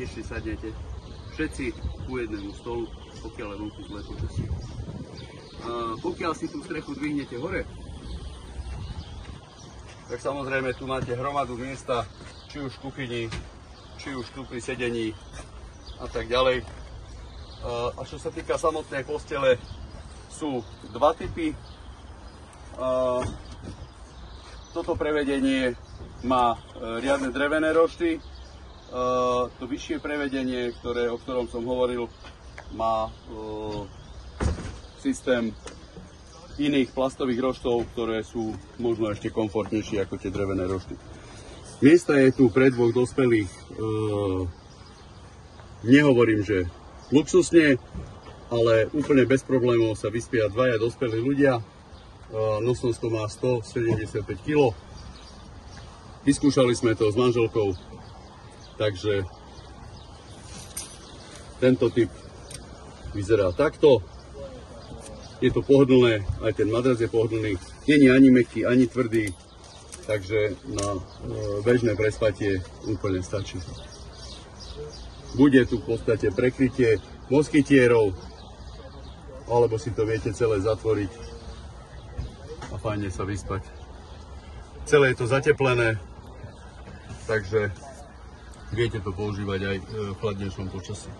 ešte sadnete všetci ku jednému stolu, pokiaľ je vonku zlé počasie. Pokiaľ si tú strechu dvihnete hore, tak samozrejme tu máte hromadu miesta, či už v kuchyni, či už tu pri sedení a tak ďalej. A čo sa týka samotnej postele, sú dva typy. Toto prevedenie má riadne drevené rošty. To vyššie prevedenie, o ktorom som hovoril, má systém iných plastových roštov, ktoré sú možno ešte komfortnejšie ako tie drevené rošty. Miesta je tu pre dvoch dospelých, nehovorím, že luxusne, ale úplne bez problémov sa vyspia dvaja dospelí ľudia. Nosnosť to má 175 kg. Vyskúšali sme to s manželkou, takže tento typ vyzerá takto. Je to pohodlné, aj ten madrac je pohodlný. Nie je ani mäkký, ani tvrdý, takže na bežné prespatie úplne stačí. Bude tu v podstate prekrytie moskytierov, alebo si to viete celé zatvoriť a fajne sa vyspať. Celé je to zateplené, takže viete to používať aj v chladnejšom počasí.